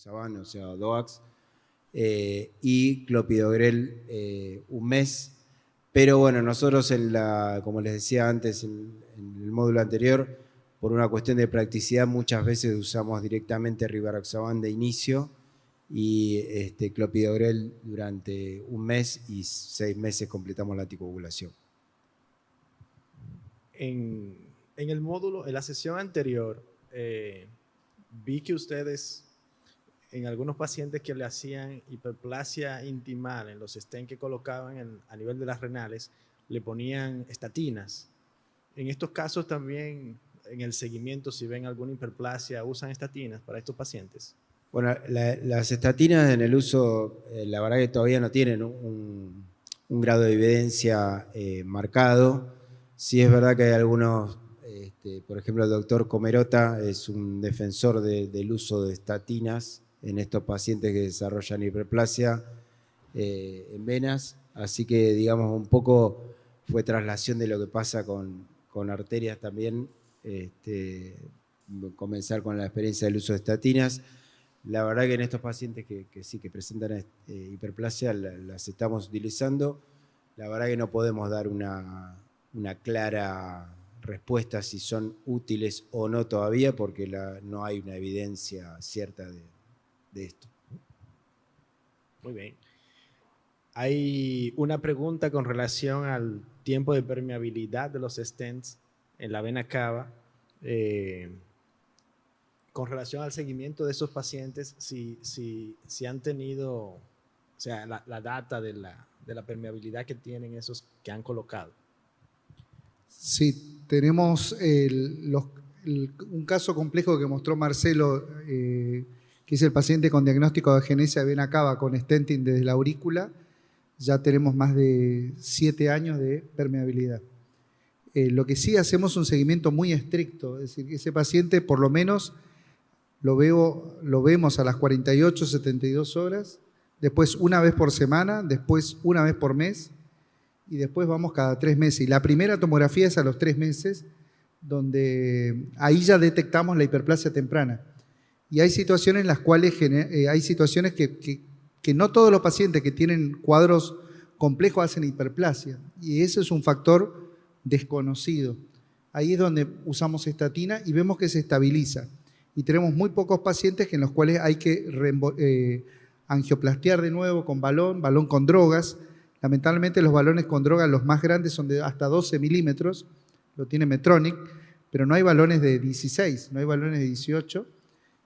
rivaroxaban, o sea, DOAX, y clopidogrel un mes. Pero bueno, nosotros como les decía antes en el módulo anterior, por una cuestión de practicidad muchas veces usamos directamente rivaroxaban de inicio y clopidogrel durante un mes y 6 meses completamos la anticoagulación. En el módulo, en la sesión anterior, vi que ustedes, en algunos pacientes que le hacían hiperplasia intimal en los stents que colocaban a nivel de las renales, le ponían estatinas. En estos casos también, en el seguimiento, si ven alguna hiperplasia, ¿usan estatinas para estos pacientes? Bueno, las estatinas en el uso, la verdad que todavía no tienen un grado de evidencia marcado. Sí es verdad que hay algunos, por ejemplo, el doctor Comerota es un defensor del uso de estatinas en estos pacientes que desarrollan hiperplasia en venas, así que digamos un poco fue traslación de lo que pasa con arterias también, comenzar con la experiencia del uso de estatinas. La verdad que en estos pacientes que sí que presentan hiperplasia las estamos utilizando. La verdad que no podemos dar una clara respuesta si son útiles o no todavía porque no hay una evidencia cierta de esto. Muy bien. Hay una pregunta con relación al tiempo de permeabilidad de los stents en la vena cava. Con relación al seguimiento de esos pacientes, si han tenido, o sea, la data de la permeabilidad que tienen esos que han colocado. Sí, tenemos un caso complejo que mostró Marcelo, que es el paciente con diagnóstico de agenesia de vena cava con stenting desde la aurícula. Ya tenemos más de 7 años de permeabilidad. Lo que sí hacemos un seguimiento muy estricto, es decir, ese paciente por lo menos lo vemos a las 48, 72 horas, después una vez por semana, después una vez por mes y después vamos cada 3 meses. Y la primera tomografía es a los 3 meses, donde ahí ya detectamos la hiperplasia temprana. Y hay situaciones en las cuales que no todos los pacientes que tienen cuadros complejos hacen hiperplasia. Y ese es un factor desconocido. Ahí es donde usamos estatina y vemos que se estabiliza. Y tenemos muy pocos pacientes en los cuales hay que angioplastiar de nuevo con balón con drogas. Lamentablemente los balones con drogas, los más grandes son de hasta 12 milímetros, lo tiene Medtronic, pero no hay balones de 16, no hay balones de 18,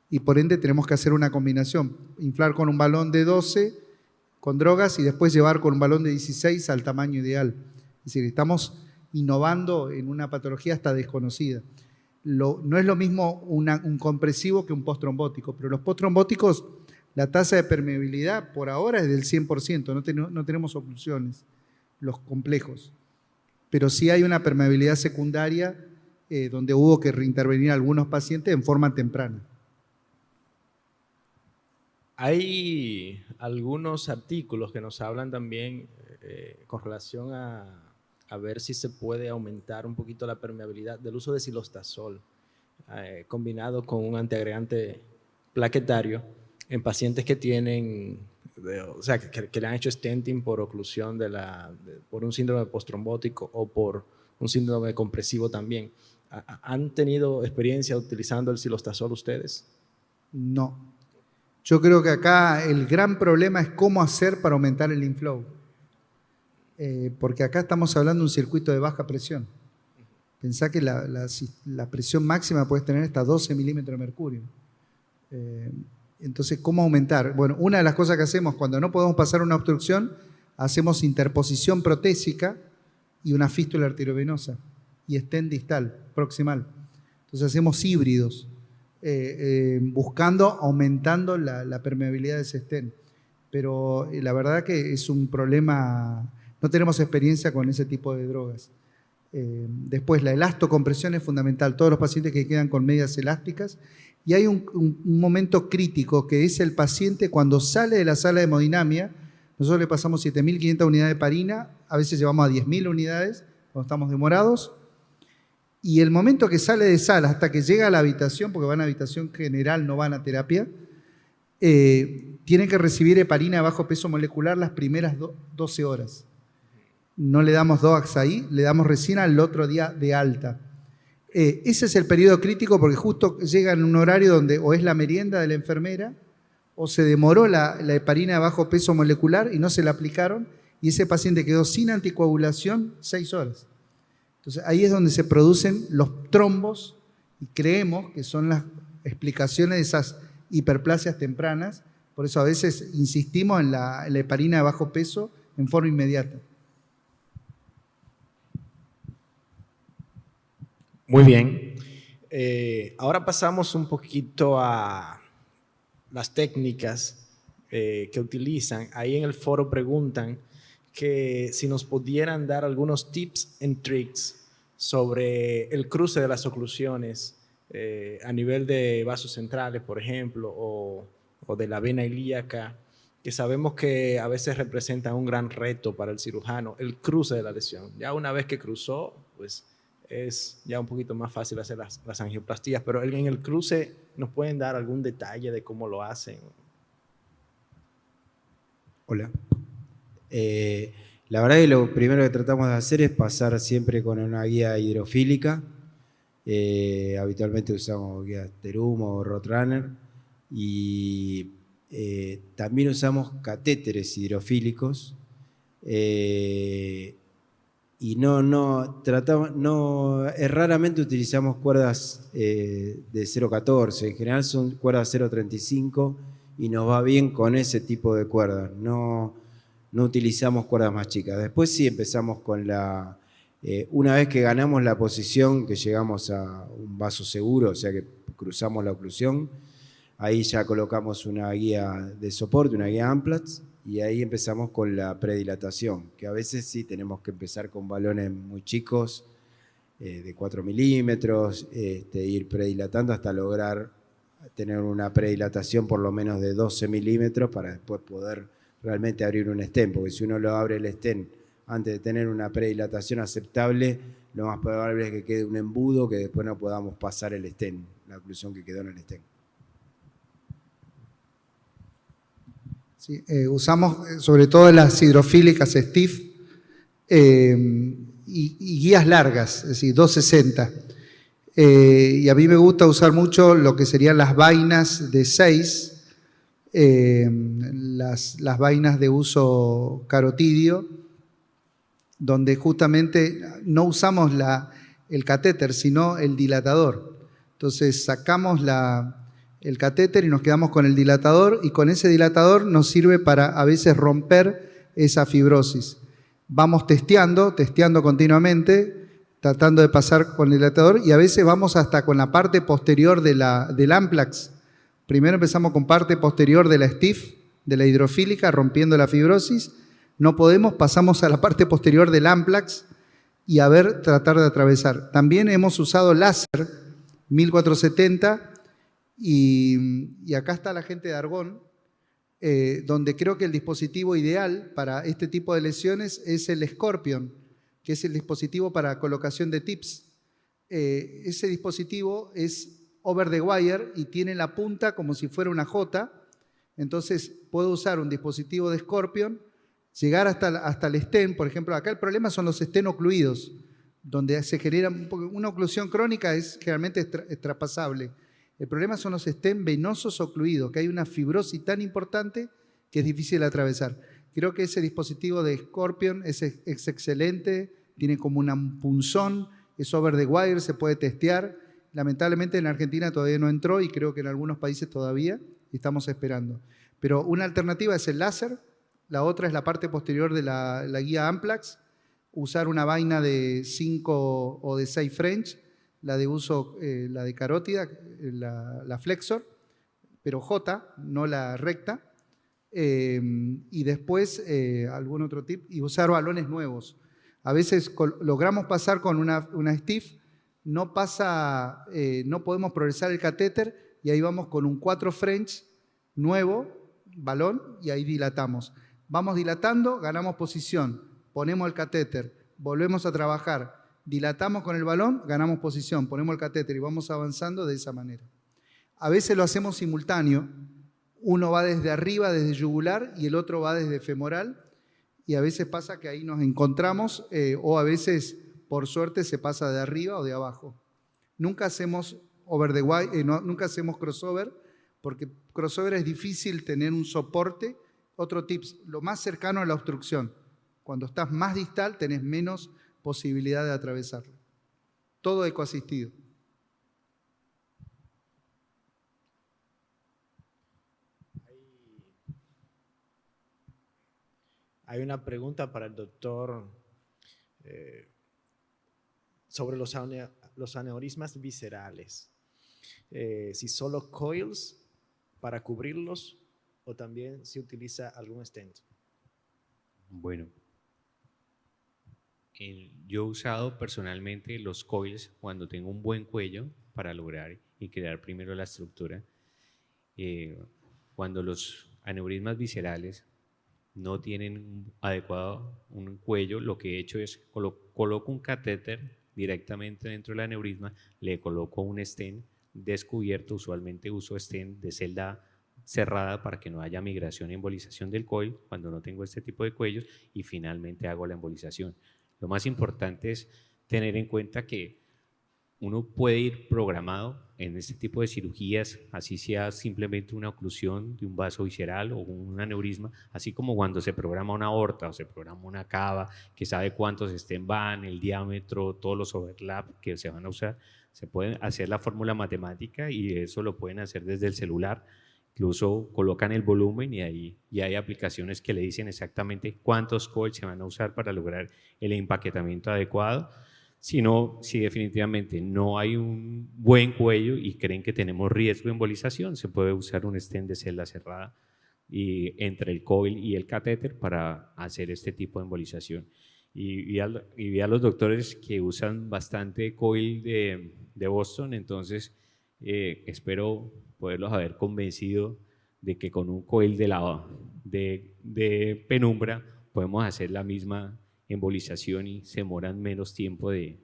y por ende tenemos que hacer una combinación, inflar con un balón de 12 con drogas y después llevar con un balón de 16 al tamaño ideal. Es decir, estamos innovando en una patología hasta desconocida. No es lo mismo un compresivo que un postrombótico, pero los postrombóticos, la tasa de permeabilidad por ahora es del 100%, no tenemos oclusiones, los complejos. Pero sí hay una permeabilidad secundaria donde hubo que reintervenir a algunos pacientes en forma temprana. Hay algunos artículos que nos hablan también con relación a ver si se puede aumentar un poquito la permeabilidad del uso de cilostazol combinado con un antiagregante plaquetario en pacientes que tienen, o sea, que le han hecho stenting por oclusión por un síndrome postrombótico o por un síndrome compresivo también. ¿Han tenido experiencia utilizando el cilostazol ustedes? No. Yo creo que acá el gran problema es cómo hacer para aumentar el inflow. Porque acá estamos hablando de un circuito de baja presión. Pensá que la presión máxima puede tener hasta 12 milímetros de mercurio. Entonces, ¿cómo aumentar? Bueno, una de las cosas que hacemos cuando no podemos pasar una obstrucción, hacemos interposición protésica y una fístula arteriovenosa y stent distal, proximal. Entonces hacemos híbridos, aumentando la permeabilidad de ese stent. Pero la verdad que es un problema, no tenemos experiencia con ese tipo de drogas. Después, la elastocompresión es fundamental. Todos los pacientes que quedan con medias elásticas. Y hay un momento crítico que es el paciente cuando sale de la sala de hemodinamia. Nosotros le pasamos 7.500 unidades de heparina, a veces llevamos a 10.000 unidades cuando estamos demorados. Y el momento que sale de sala hasta que llega a la habitación, porque van a habitación general, no van a terapia, tienen que recibir heparina de bajo peso molecular las primeras 12 horas. No le damos DOAX ahí, le damos recién al otro día de alta. Ese es el periodo crítico porque justo llega en un horario donde o es la merienda de la enfermera o se demoró la heparina de bajo peso molecular y no se la aplicaron y ese paciente quedó sin anticoagulación 6 horas. Entonces ahí es donde se producen los trombos y creemos que son las explicaciones de esas hiperplasias tempranas. Por eso a veces insistimos en la heparina de bajo peso en forma inmediata. Muy bien. Ahora pasamos un poquito a las técnicas que utilizan. Ahí en el foro preguntan que si nos pudieran dar algunos tips and tricks sobre el cruce de las oclusiones a nivel de vasos centrales, por ejemplo, o de la vena ilíaca, que sabemos que a veces representan un gran reto para el cirujano, el cruce de la lesión. Ya una vez que cruzó, pues es ya un poquito más fácil hacer las angioplastías, pero en el cruce, ¿nos pueden dar algún detalle de cómo lo hacen? Hola. La verdad que lo primero que tratamos de hacer es pasar siempre con una guía hidrofílica. Habitualmente usamos guías Terumo o Roadrunner y también usamos catéteres hidrofílicos. Y raramente utilizamos cuerdas de 0,14, en general son cuerdas 0,35 y nos va bien con ese tipo de cuerdas, no utilizamos cuerdas más chicas. Después sí empezamos con una vez que ganamos la posición, que llegamos a un vaso seguro, o sea que cruzamos la oclusión, ahí ya colocamos una guía de soporte, una guía Amplatz, y ahí empezamos con la predilatación, que a veces sí tenemos que empezar con balones muy chicos, de 4 milímetros, ir predilatando hasta lograr tener una predilatación por lo menos de 12 milímetros para después poder realmente abrir un stent, porque si uno lo abre el stent antes de tener una predilatación aceptable, lo más probable es que quede un embudo que después no podamos pasar el stent, la oclusión que quedó en el stent. Sí, usamos sobre todo las hidrofílicas Stiff y guías largas, es decir, 260. Y a mí me gusta usar mucho lo que serían las vainas de 6, las vainas de uso carotidio, donde justamente no usamos el catéter, sino el dilatador. Entonces sacamos el catéter y nos quedamos con el dilatador y con ese dilatador nos sirve para a veces romper esa fibrosis. Vamos testeando continuamente, tratando de pasar con el dilatador y a veces vamos hasta con la parte posterior del Amplax. Primero empezamos con parte posterior de la Stiff, de la hidrofílica, rompiendo la fibrosis. No podemos, pasamos a la parte posterior del Amplax y tratar de atravesar. También hemos usado láser 1470 y acá está la gente de Argonne, donde creo que el dispositivo ideal para este tipo de lesiones es el Scorpion, que es el dispositivo para colocación de tips. Ese dispositivo es over the wire y tiene la punta como si fuera una J, entonces puedo usar un dispositivo de Scorpion, llegar hasta el stent. Por ejemplo, acá el problema son los stent ocluidos, donde se genera una oclusión crónica, es generalmente traspasable. El problema son los stent venosos ocluidos, que hay una fibrosis tan importante que es difícil de atravesar. Creo que ese dispositivo de Scorpion es excelente, tiene como un punzón, es over the wire, se puede testear. Lamentablemente en Argentina todavía no entró y creo que en algunos países todavía estamos esperando. Pero una alternativa es el láser, la otra es la parte posterior de la guía Amplax, usar una vaina de 5 o de 6 French, la de uso, la de carótida, la Flexor, pero J, no la recta, y después algún otro tip, y usar balones nuevos. A veces logramos pasar con una Stiff, no podemos progresar el catéter y ahí vamos con un 4 French nuevo, balón, y ahí dilatamos. Vamos dilatando, ganamos posición, ponemos el catéter, volvemos a trabajar, dilatamos con el balón, ganamos posición, ponemos el catéter y vamos avanzando de esa manera. A veces lo hacemos simultáneo, uno va desde arriba, desde yugular, y el otro va desde femoral, y a veces pasa que ahí nos encontramos, o a veces, por suerte, se pasa de arriba o de abajo. Nunca hacemos nunca hacemos crossover, porque crossover es difícil tener un soporte. Otro tips, lo más cercano a la obstrucción. Cuando estás más distal, tenés menos posibilidad de atravesarlo. Todo ecoasistido. Hay una pregunta para el doctor sobre los aneurismas viscerales. Si solo coils para cubrirlos o también se utiliza algún stent. Bueno, yo he usado personalmente los coils cuando tengo un buen cuello para lograr y crear primero la estructura. Cuando los aneurismas viscerales no tienen adecuado un cuello, lo que he hecho es coloco un catéter directamente dentro del aneurisma, le coloco un stent descubierto, usualmente uso stent de celda cerrada para que no haya migración y embolización del coil cuando no tengo este tipo de cuellos, y finalmente hago la embolización. Lo más importante es tener en cuenta que uno puede ir programado en este tipo de cirugías, así sea simplemente una oclusión de un vaso visceral o un aneurisma, así como cuando se programa una aorta o se programa una cava, que sabe cuántos stent van, el diámetro, todos los overlaps que se van a usar. Se puede hacer la fórmula matemática y eso lo pueden hacer desde el celular. Incluso colocan el volumen y ahí ya hay aplicaciones que le dicen exactamente cuántos coils se van a usar para lograr el empaquetamiento adecuado. Si definitivamente no hay un buen cuello y creen que tenemos riesgo de embolización, se puede usar un stent de celda cerrada entre el coil y el catéter para hacer este tipo de embolización. Y vi a los doctores que usan bastante coil de Boston, entonces espero poderlos haber convencido de que con un coil de penumbra podemos hacer la misma embolización y se demoran menos tiempo de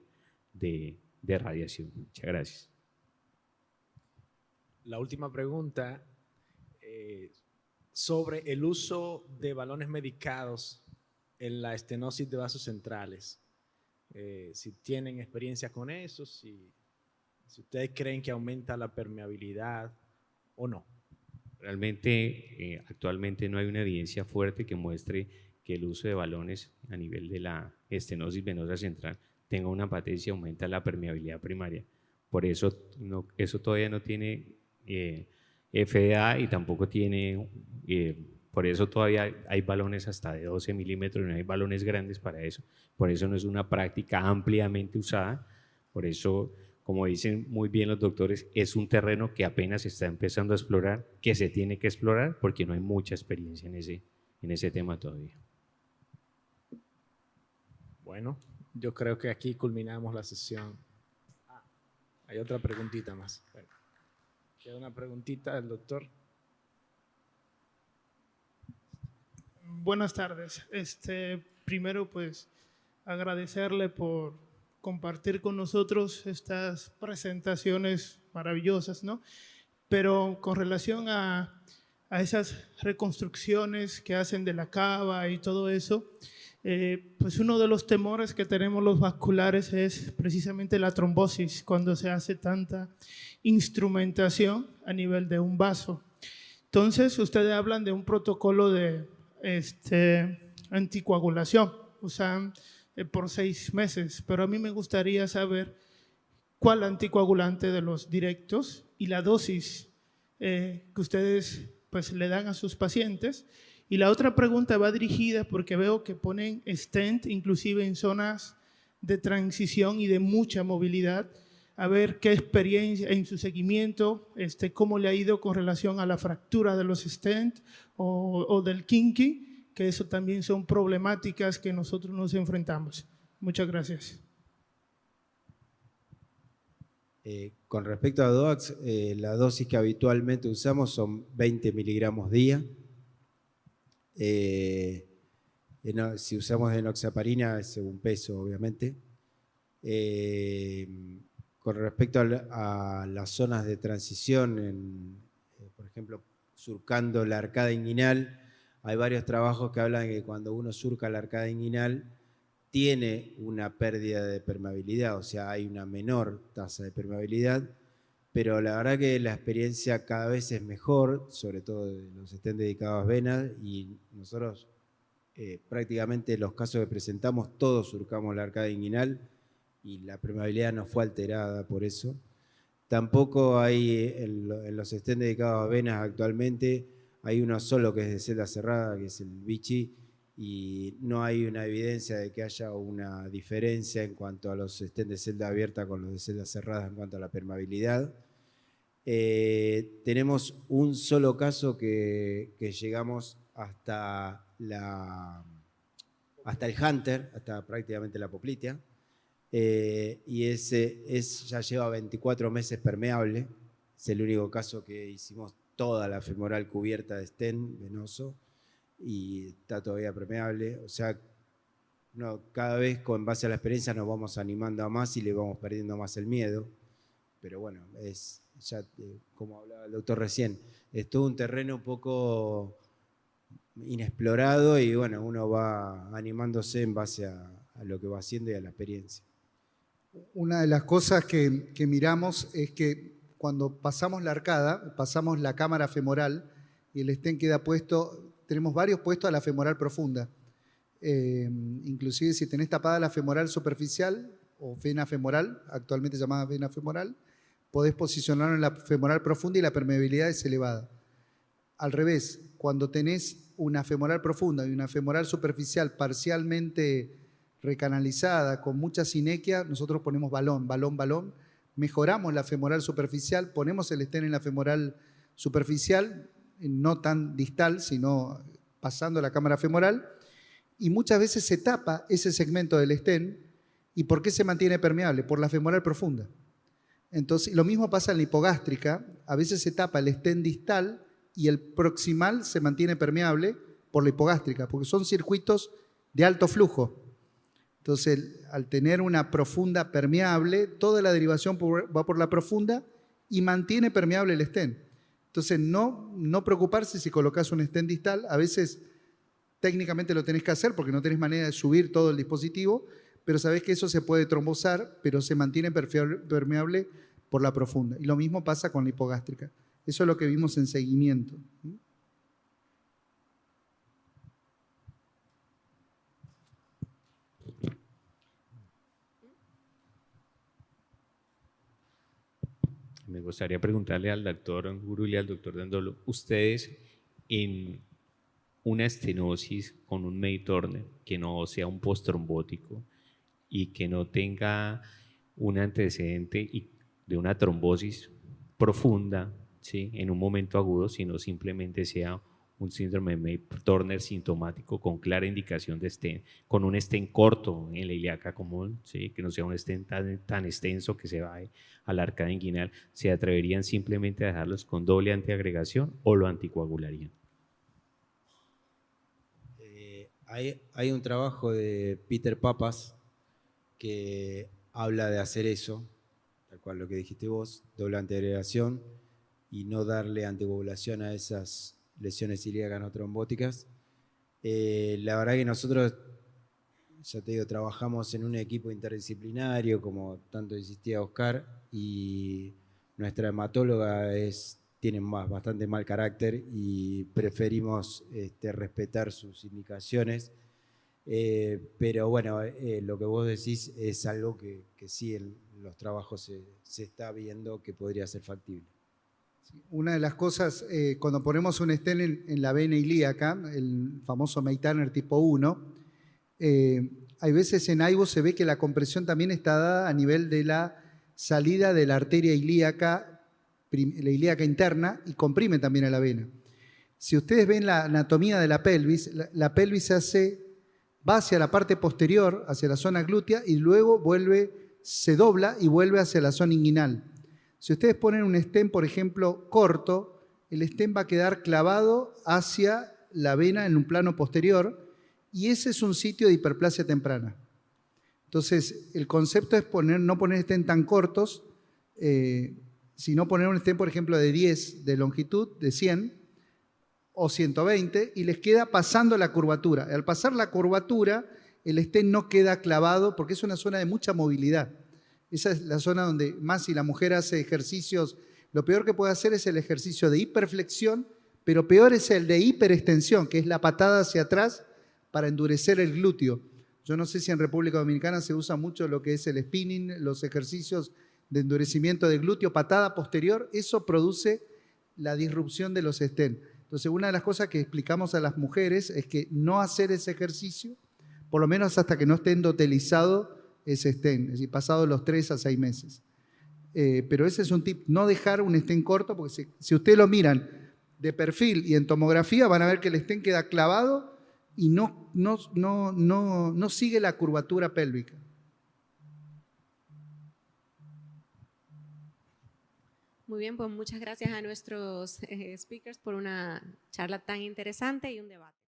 radiación. Muchas gracias. La última pregunta sobre el uso de balones medicados en la estenosis de vasos centrales. Si tienen experiencia con eso, si ustedes creen que aumenta la permeabilidad o no. Realmente, actualmente no hay una evidencia fuerte que muestre que el uso de balones a nivel de la estenosis venosa central tenga una patencia y aumenta la permeabilidad primaria. Por eso eso todavía no tiene FDA y tampoco tiene, por eso todavía hay balones hasta de 12 milímetros y no hay balones grandes para eso. Por eso no es una práctica ampliamente usada. Por eso, como dicen muy bien los doctores, es un terreno que apenas se está empezando a explorar, que se tiene que explorar porque no hay mucha experiencia en ese tema todavía. Bueno, yo creo que aquí culminamos la sesión. Hay otra preguntita más. Bueno, ¿queda una preguntita del doctor? Buenas tardes. Primero, pues, agradecerle por compartir con nosotros estas presentaciones maravillosas, ¿no? Pero con relación a esas reconstrucciones que hacen de la cava y todo eso, pues uno de los temores que tenemos los vasculares es precisamente la trombosis cuando se hace tanta instrumentación a nivel de un vaso. Entonces, ustedes hablan de un protocolo de anticoagulación, usan por 6 meses, pero a mí me gustaría saber cuál anticoagulante de los directos y la dosis que ustedes pues le dan a sus pacientes. Y la otra pregunta va dirigida porque veo que ponen stent inclusive en zonas de transición y de mucha movilidad, a ver qué experiencia en su seguimiento, cómo le ha ido con relación a la fractura de los stent o del kinky, que eso también son problemáticas que nosotros nos enfrentamos. Muchas gracias. Con respecto a DOACs, la dosis que habitualmente usamos son 20 miligramos día. Si usamos enoxaparina es según peso, obviamente. Con respecto a las zonas de transición, por ejemplo, surcando la arcada inguinal. Hay varios trabajos que hablan de que cuando uno surca la arcada inguinal tiene una pérdida de permeabilidad, o sea, hay una menor tasa de permeabilidad, pero la verdad que la experiencia cada vez es mejor, sobre todo de los estén dedicados a venas, y nosotros prácticamente los casos que presentamos, todos surcamos la arcada inguinal y la permeabilidad no fue alterada por eso. Tampoco hay en los estén dedicados a venas actualmente, hay uno solo que es de celda cerrada, que es el Vichy, y no hay una evidencia de que haya una diferencia en cuanto a los estén de celda abierta con los de celda cerrada en cuanto a la permeabilidad. Tenemos un solo caso que llegamos hasta el Hunter, hasta prácticamente la Poplitea, y ese ya lleva 24 meses permeable. Es el único caso que hicimos toda la femoral cubierta de stent venoso y está todavía permeable. O sea, cada vez con base a la experiencia nos vamos animando a más y le vamos perdiendo más el miedo. Pero bueno, es ya, como hablaba el doctor recién, es todo un terreno un poco inexplorado y bueno, uno va animándose en base a lo que va haciendo y a la experiencia. Una de las cosas que miramos es que cuando pasamos la arcada, pasamos la cámara femoral y el stent queda puesto, tenemos varios puestos a la femoral profunda. Inclusive si tenés tapada la femoral superficial o vena femoral, actualmente llamada vena femoral, podés posicionarlo en la femoral profunda y la permeabilidad es elevada. Al revés, cuando tenés una femoral profunda y una femoral superficial parcialmente recanalizada, con mucha sinequia, nosotros ponemos balón, mejoramos la femoral superficial, ponemos el stent en la femoral superficial, no tan distal, sino pasando la cámara femoral, y muchas veces se tapa ese segmento del stent. ¿Y por qué se mantiene permeable? Por la femoral profunda. Entonces, lo mismo pasa en la hipogástrica, a veces se tapa el stent distal y el proximal se mantiene permeable por la hipogástrica, porque son circuitos de alto flujo. Entonces, al tener una profunda permeable, toda la derivación va por la profunda y mantiene permeable el stent. Entonces, no preocuparse si colocas un stent distal, a veces técnicamente lo tenés que hacer porque no tenés manera de subir todo el dispositivo, pero sabés que eso se puede trombosar, pero se mantiene permeable por la profunda. Y lo mismo pasa con la hipogástrica. Eso es lo que vimos en seguimiento. Me gustaría preguntarle al doctor Gurul y al doctor Dandolo, ustedes en una estenosis con un May Turner que no sea un postrombótico y que no tenga un antecedente de una trombosis profunda, ¿sí?, en un momento agudo, sino simplemente sea un síndrome de May-Turner sintomático con clara indicación de stent, con un stent corto en la ilíaca común, ¿sí?, que no sea un stent tan extenso que se vaya a la arcada inguinal, ¿se atreverían simplemente a dejarlos con doble antiagregación o lo anticoagularían? Hay un trabajo de Peter Papas que habla de hacer eso, tal cual lo que dijiste vos, doble antiagregación y no darle anticoagulación a esas lesiones ilíacas no trombóticas. La verdad que nosotros, ya te digo, trabajamos en un equipo interdisciplinario, como tanto insistía Oscar, y nuestra hematóloga tiene bastante mal carácter y preferimos respetar sus indicaciones. Pero bueno, lo que vos decís es algo que sí en los trabajos se está viendo que podría ser factible. Una de las cosas, cuando ponemos un stent en la vena ilíaca, el famoso May Turner tipo 1, hay veces en AIBO se ve que la compresión también está dada a nivel de la salida de la arteria ilíaca, la ilíaca interna, y comprime también a la vena. Si ustedes ven la anatomía de la pelvis, la pelvis va hacia la parte posterior, hacia la zona glútea, y luego se dobla y vuelve hacia la zona inguinal. Si ustedes ponen un stent, por ejemplo, corto, el stent va a quedar clavado hacia la vena en un plano posterior y ese es un sitio de hiperplasia temprana. Entonces, el concepto es no poner stent tan cortos, sino poner un stent, por ejemplo, de 10 de longitud, de 100, o 120 y les queda pasando la curvatura. Al pasar la curvatura, el stent no queda clavado porque es una zona de mucha movilidad. Esa es la zona donde más si la mujer hace ejercicios, lo peor que puede hacer es el ejercicio de hiperflexión, pero peor es el de hiperextensión, que es la patada hacia atrás para endurecer el glúteo. Yo no sé si en República Dominicana se usa mucho lo que es el spinning, los ejercicios de endurecimiento de glúteo, patada posterior, eso produce la disrupción de los stents. Entonces, una de las cosas que explicamos a las mujeres es que no hacer ese ejercicio, por lo menos hasta que no esté endotelizado ese stent, es decir, pasado los 3 a 6 meses. Pero ese es un tip, no dejar un stent corto, porque si ustedes lo miran de perfil y en tomografía, van a ver que el stent queda clavado y no sigue la curvatura pélvica. Muy bien, pues muchas gracias a nuestros speakers por una charla tan interesante y un debate.